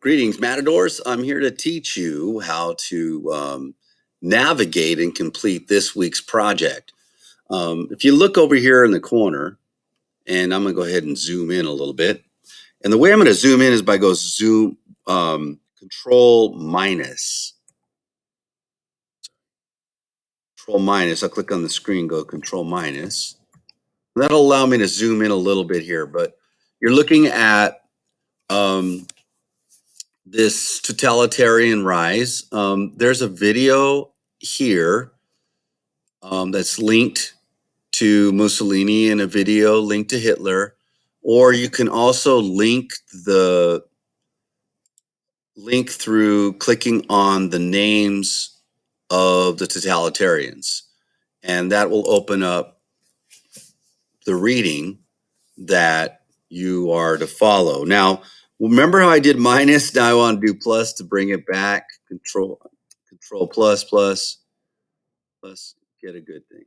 Greetings, Matadors. I'm here to teach you how to navigate and complete this week's project. If you look over here in the corner, and I'm going to go ahead and zoom in a little bit. And the way I'm going to zoom in is by go zoom control minus. Control minus. I'll click on the screen, go control minus. That'll allow me to zoom in a little bit here, but you're looking at this totalitarian rise. There's a video here that's linked to Mussolini and a video linked to Hitler, or you can also link through clicking on the names of the totalitarians, and that will open up the reading that you are to follow. Now, remember how I did minus? Now I want to do plus to bring it back. Control plus plus plus. Get a good thing.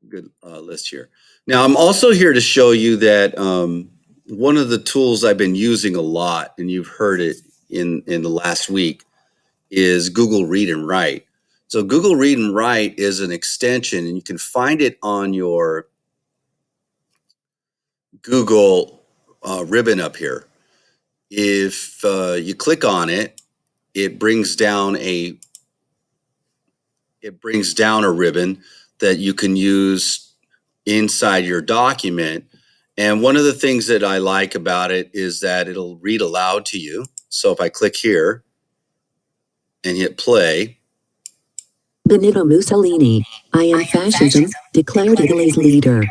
Good list here. Now, I'm also here to show you that one of the tools I've been using a lot, and you've heard it in the last week, is Google Read and Write. So Google Read and Write is an extension, and you can find it on your Google ribbon up here. If you click on it, it brings down a ribbon that you can use inside your document. And one of the things that I like about it is that it'll read aloud to you. So if I click here and hit play. Benito Mussolini, I am fascism, declared Italy's leader.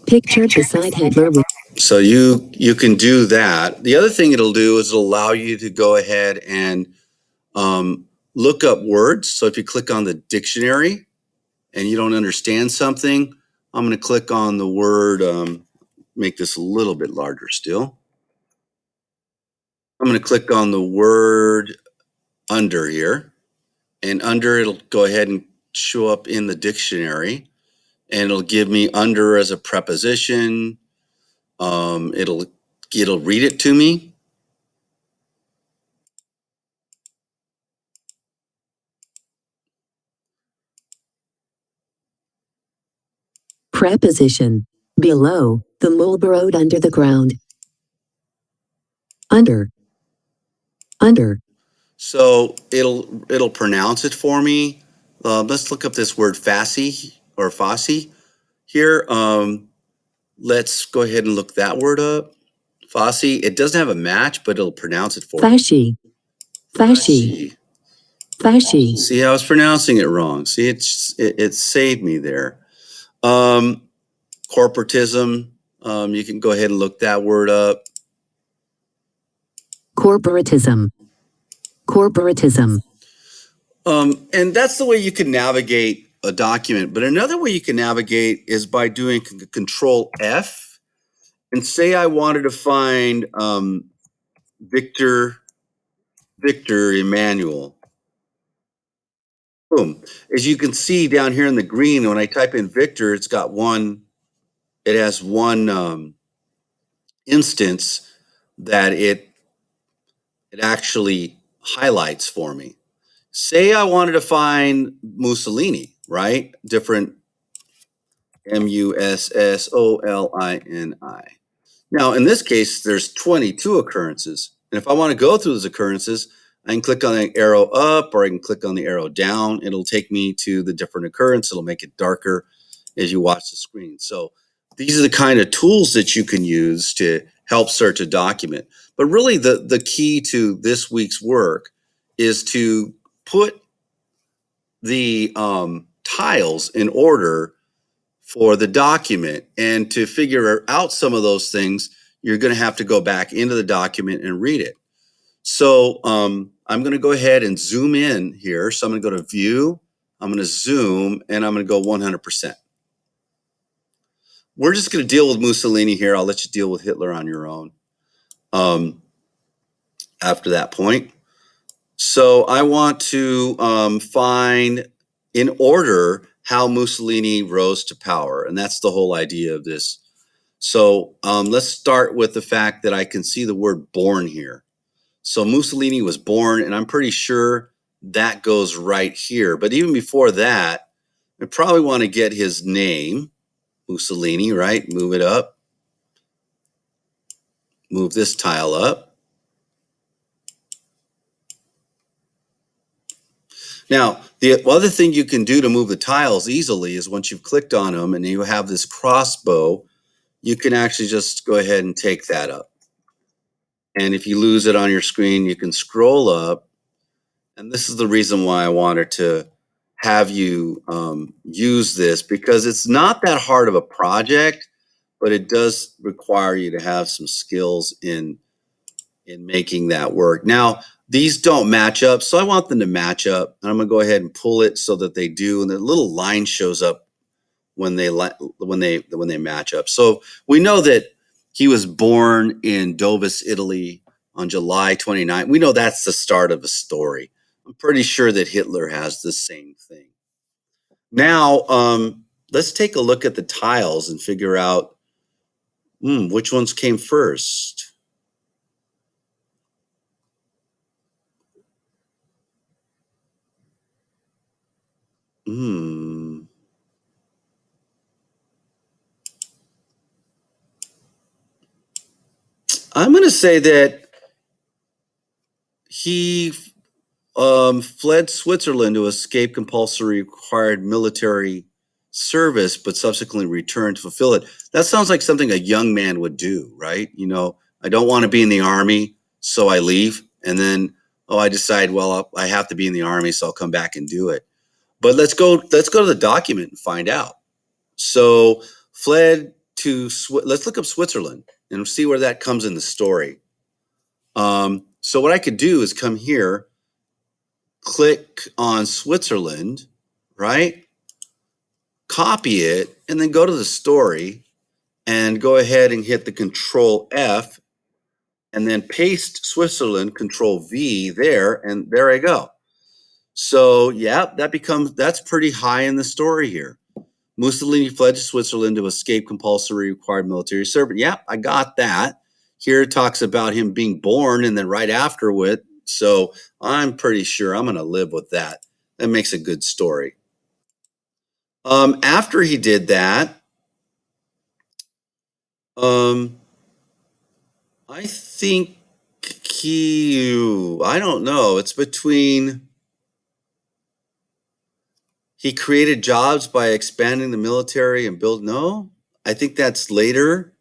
Pictured beside Hitler with... So you can do that. The other thing it'll do is it'll allow you to go ahead and look up words. So if you click on the dictionary and you don't understand something, I'm going to click on the word, make this a little bit larger still. I'm going to click on the word under here, and under it'll go ahead and show up in the dictionary, and it'll give me under as a preposition. It'll read it to me. Preposition. Below, the mole burrowed under the ground. Under. Under. So it'll pronounce it for me. Let's look up this word fasci or fossy here. Let's go ahead and look that word up. Fossey. It doesn't have a match, but it'll pronounce it for me. Fasci. Fasci. Fasci. See, I was pronouncing it wrong. See, it saved me there. Corporatism. You can go ahead and look that word up. Corporatism. Corporatism. And that's the way you can navigate a document. But another way you can navigate is by doing Control F. And say I wanted to find Victor Emmanuel. Boom. As you can see down here in the green, when I type in Victor, it has one instance that it actually highlights for me. Say I wanted to find Mussolini, right? Different Mussolini. Now, in this case, there's 22 occurrences. And if I want to go through those occurrences, I can click on the arrow up or I can click on the arrow down. It'll take me to the different occurrence. It'll make it darker as you watch the screen. So these are the kind of tools that you can use to help search a document. But really the key to this week's work is to put the tiles in order for the document. And to figure out some of those things, you're going to have to go back into the document and read it. So I'm going to go ahead and zoom in here. So I'm going to go to View, I'm going to zoom, and I'm going to go 100%. We're just going to deal with Mussolini here. I'll let you deal with Hitler on your own after that point. So I want to find in order how Mussolini rose to power. And that's the whole idea of this. So let's start with the fact that I can see the word born here. So Mussolini was born, and I'm pretty sure that goes right here. But even before that, I probably want to get his name, Mussolini, right? Move it up. Move this tile up. Now, the other thing you can do to move the tiles easily is once you've clicked on them and you have this crossbow, you can actually just go ahead and take that up. And if you lose it on your screen, you can scroll up. And this is the reason why I wanted to have you use this, because it's not that hard of a project, but it does require you to have some skills in making that work. Now, these don't match up, so I want them to match up. And I'm going to go ahead and pull it so that they do, and the little line shows up when they match up. So we know that he was born in Dovis, Italy on July 29th. We know that's the start of a story. I'm pretty sure that Hitler has the same thing. Now, let's take a look at the tiles and figure out which ones came first. Hmm. I'm going to say that he fled Switzerland to escape compulsory required military service, but subsequently returned to fulfill it. That sounds like something a young man would do, right? I don't want to be in the army, so I leave. And then, I decide, well, I have to be in the army, so I'll come back and do it. But let's go to the document and find out. So fled to, let's look up Switzerland and see where that comes in the story. So what I could do is come here, click on Switzerland, right? Copy it, and then go to the story and go ahead and hit the Control F and then paste Switzerland, Control V there, and there I go. So yeah, that's pretty high in the story here. Mussolini fled to Switzerland to escape compulsory required military service. Yeah, I got that. Here it talks about him being born and then right afterward. So I'm pretty sure I'm going to live with that. That makes a good story. After he did that, um, I think I don't know. It's between he created jobs by expanding the military and no, I think that's later.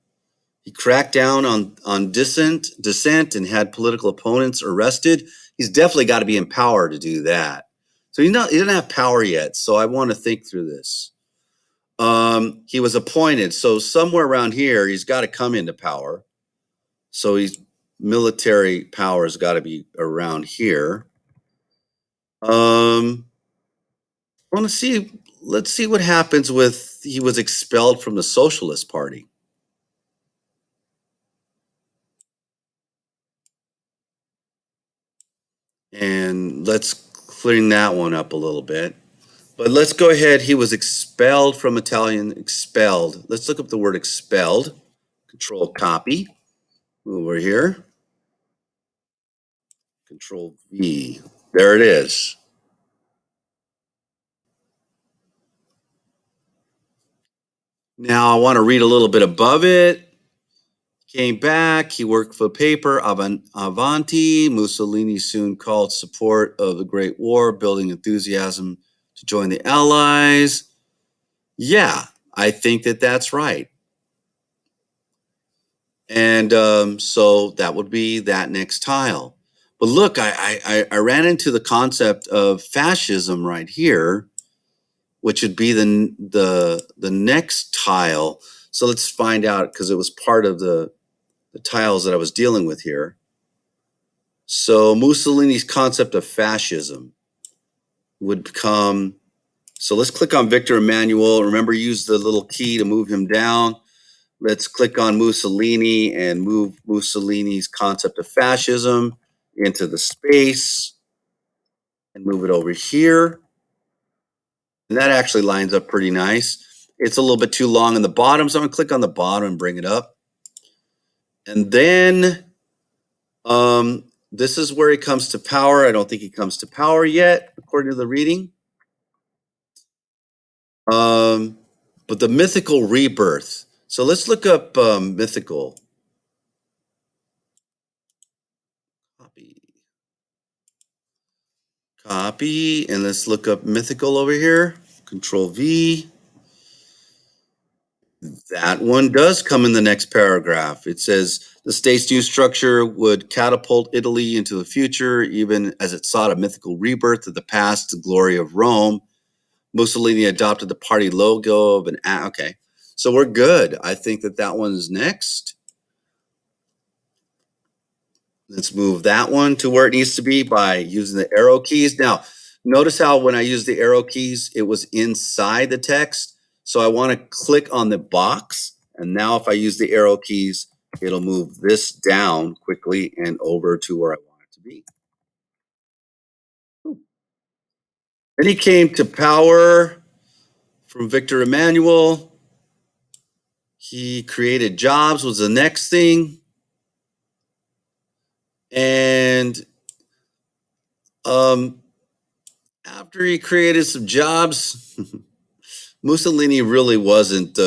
He cracked down on dissent and had political opponents arrested. He's definitely got to be in power to do that. So he doesn't have power yet. So I want to think through this. He was appointed. So somewhere around here, he's got to come into power. So he's military power has got to be around here. I want to see. Let's see what happens with he was expelled from the Socialist Party. And let's clean that one up a little bit. But let's go ahead. He was expelled from Italian, expelled. Let's look up the word expelled. Control copy. Over here. Control V. There it is. Now I want to read a little bit above it. Came back. He worked for paper Avanti. Mussolini soon called support of the Great War, building enthusiasm to join the Allies. Yeah, I think that that's right. And so that would be that next tile. But look, I ran into the concept of fascism right here, which would be the next tile. So let's find out because it was part of the tiles that I was dealing with here. So Mussolini's concept of fascism would become. So let's click on Victor Emmanuel. Remember, use the little key to move him down. Let's click on Mussolini and move Mussolini's concept of fascism into the space and move it over here. And that actually lines up pretty nice. It's a little bit too long in the bottom, so I'm going to click on the bottom and bring it up. And then this is where he comes to power. I don't think he comes to power yet, according to the reading. Um, but the mythical rebirth. So let's look up mythical. Copy. Copy, and let's look up mythical over here. Control V. That one does come in the next paragraph. It says the state's new structure would catapult Italy into the future, even as it sought a mythical rebirth of the past, the glory of Rome. Mussolini adopted the party logo of an. Okay, so we're good. I think that one's next. Let's move that one to where it needs to be by using the arrow keys. Now, notice how when I use the arrow keys, it was inside the text. So I want to click on the box. And now if I use the arrow keys, it'll move this down quickly and over to where I want it to be. Then he came to power from Victor Emmanuel. He created jobs was the next thing. And after he created some jobs, Mussolini really wasn't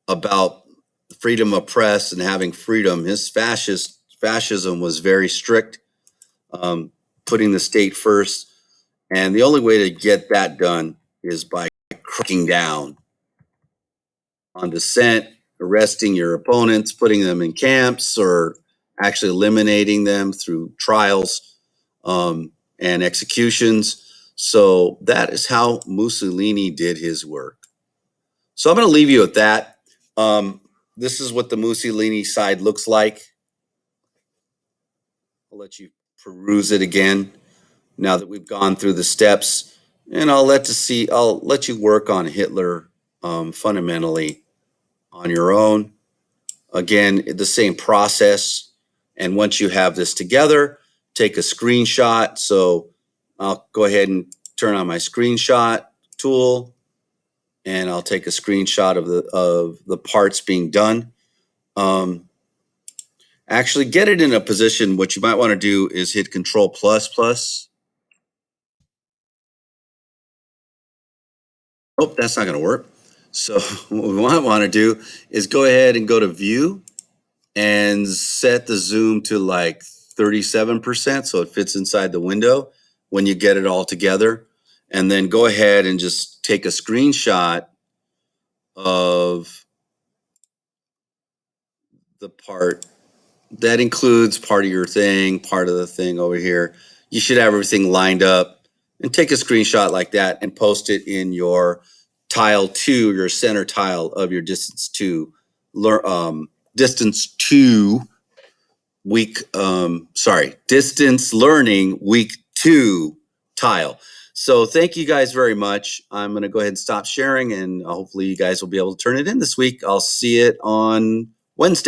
about freedom of press and having freedom. His fascism was very strict, putting the state first. And the only way to get that done is by cracking down on dissent, arresting your opponents, putting them in camps, or actually eliminating them through trials and executions. So that is how Mussolini did his work. So I'm going to leave you with that. This is what the Mussolini side looks like. I'll let you peruse it again now that we've gone through the steps, and I'll let you work on Hitler fundamentally on your own. Again, the same process. And once you have this together, take a screenshot. So I'll go ahead and turn on my screenshot tool, and I'll take a screenshot of the parts being done. Actually, get it in a position. What you might want to do is hit Control plus plus. Oh, that's not going to work. So what we might want to do is go ahead and go to View and set the zoom to like 37% so it fits inside the window when you get it all together. And then go ahead and just take a screenshot of the part that includes part of your thing, part of the thing over here. You should have everything lined up, and take a screenshot like that and post it in your tile 2, your center tile of your distance 2 week, distance learning week 2 tile. So thank you guys very much. I'm going to go ahead and stop sharing, and hopefully you guys will be able to turn it in this week. I'll see it on Wednesday.